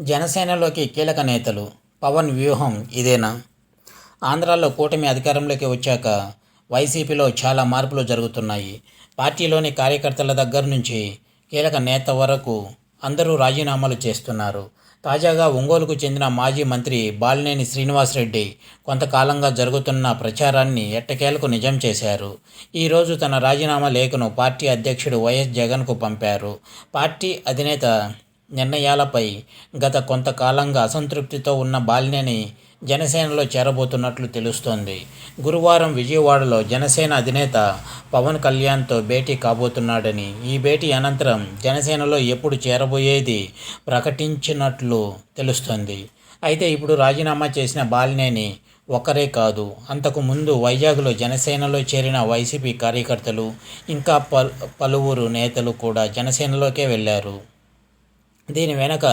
జనసేనలోకి కీలక నేతలు పవన్ వ్యూహం ఇదేనా? ఆంధ్రాలో కూటమి అధికారంలోకి వచ్చాక వైసీపీలో చాలా మార్పులు జరుగుతున్నాయి. పార్టీలోని కార్యకర్తల దగ్గర నుంచి కీలక నేత వరకు అందరూ రాజీనామాలు చేస్తున్నారు. తాజాగా ఒంగోలుకు చెందిన మాజీ మంత్రి బాలినేని శ్రీనివాసరెడ్డి కొంతకాలంగా జరుగుతున్న ప్రచారాన్ని ఎట్టకేలకు నిజం చేశారు. ఈరోజు తన రాజీనామా లేఖను పార్టీ అధ్యక్షుడు వైఎస్ జగన్కు పంపారు. పార్టీ అధినేత నిర్ణయాలపై గత కొంతకాలంగా అసంతృప్తితో ఉన్న బాలినేని జనసేనలో చేరబోతున్నట్లు తెలుస్తోంది. గురువారం విజయవాడలో జనసేన అధినేత పవన్ కళ్యాణ్తో భేటీ కాబోతున్నాడని, ఈ భేటీ అనంతరం జనసేనలో ఎప్పుడు చేరబోయేది ప్రకటించినట్లు తెలుస్తోంది. అయితే ఇప్పుడు రాజీనామా చేసిన బాలినేని ఒక్కరే కాదు, అంతకు ముందు వైజాగ్లో జనసేనలో చేరిన వైసీపీ కార్యకర్తలు, ఇంకా పలువురు నేతలు కూడా జనసేనలోకే వెళ్లారు. దీని వెనక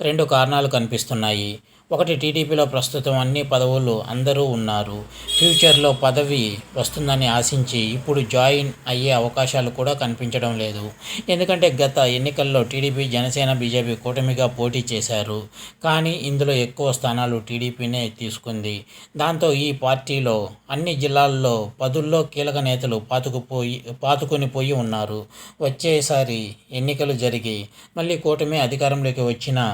రెండు కారణాలు కనిపిస్తున్నాయి. ఒకటి, టీడీపీలో ప్రస్తుతం అన్ని పదవులు అందరూ ఉన్నారు. ఫ్యూచర్లో పదవి వస్తుందని ఆశించి ఇప్పుడు జాయిన్ అయ్యే అవకాశాలు కూడా కనిపించడం లేదు. ఎందుకంటే గత ఎన్నికల్లో టీడీపీ, జనసేన, బీజేపీ కూటమిగా పోటీ చేశారు. కానీ ఇందులో ఎక్కువ స్థానాలు టీడీపీనే తీసుకుంది. దాంతో ఈ పార్టీలో అన్ని జిల్లాల్లో పదుల్లో కీలక నేతలు పాతుకొని పోయి ఉన్నారు. వచ్చేసారి ఎన్నికలు జరిగి మళ్ళీ కూటమి అధికారంలోకి వచ్చిన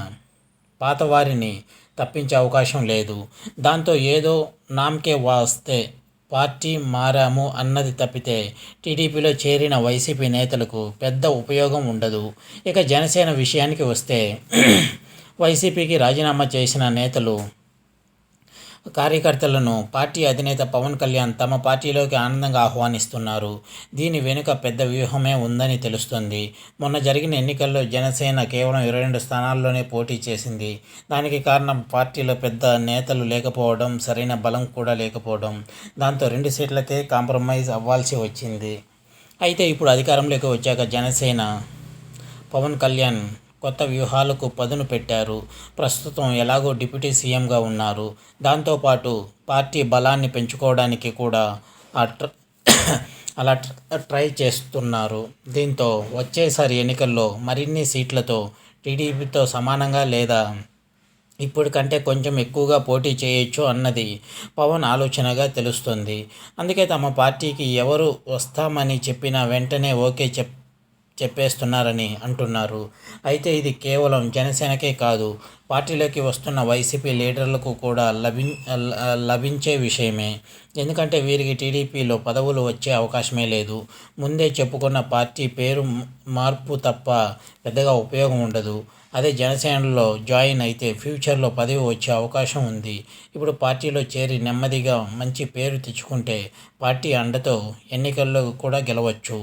పాతవారిని తప్పించే అవకాశం లేదు. దాంతో ఏదో నామకే వాస్తే పార్టీ మారాము అన్నది తప్పితే టీడీపీలో చేరిన వైసీపీ నేతలకు పెద్ద ఉపయోగం ఉండదు. ఇక జనసేన విషయానికి వస్తే వైసీపీకి రాజీనామా చేసిన నేతలు, కార్యకర్తలను పార్టీ అధినేత పవన్ కళ్యాణ్ తమ పార్టీలోకి ఆనందంగా ఆహ్వానిస్తున్నారు. దీని వెనుక పెద్ద వ్యూహమే ఉందని తెలుస్తుంది. మొన్న జరిగిన ఎన్నికల్లో జనసేన కేవలం 22 స్థానాల్లోనే పోటీ చేసింది. దానికి కారణం పార్టీలో పెద్ద నేతలు లేకపోవడం, సరైన బలం కూడా లేకపోవడం. దాంతో 2 సీట్లకే కాంప్రమైజ్ అవ్వాల్సి వచ్చింది. అయితే ఇప్పుడు అధికారంలోకి వచ్చాక జనసేన పవన్ కళ్యాణ్ కొత్త వ్యూహాలకు పదును పెట్టారు. ప్రస్తుతం ఎలాగో డిప్యూటీ సీఎంగా ఉన్నారు. దాంతోపాటు పార్టీ బలాన్ని పెంచుకోవడానికి కూడా అలా ట్రై చేస్తున్నారు. దీంతో వచ్చేసారి ఎన్నికల్లో మరిన్ని సీట్లతో టీడీపీతో సమానంగా లేదా ఇప్పటికంటే కొంచెం ఎక్కువగా పోటీ చేయొచ్చు అన్నది పవన్ ఆలోచనగా తెలుస్తుంది. అందుకే తమ పార్టీకి ఎవరు వస్తామని చెప్పినా వెంటనే ఓకే చెప్పేస్తున్నారని అంటున్నారు. అయితే ఇది కేవలం జనసేనకే కాదు, పార్టీలోకి వస్తున్న వైసీపీ లీడర్లకు కూడా లభించే విషయమే. ఎందుకంటే వీరికి టీడీపీలో పదవులు వచ్చే అవకాశమే లేదు. ముందే చెప్పుకున్న పార్టీ పేరు మార్పు తప్ప పెద్దగా ఉపయోగం ఉండదు. అదే జనసేనలో జాయిన్ అయితే ఫ్యూచర్లో పదవి వచ్చే అవకాశం ఉంది. ఇప్పుడు పార్టీలో చేరి నెమ్మదిగా మంచి పేరు తెచ్చుకుంటే పార్టీ అండతో ఎన్నికల్లో కూడా గెలవచ్చు.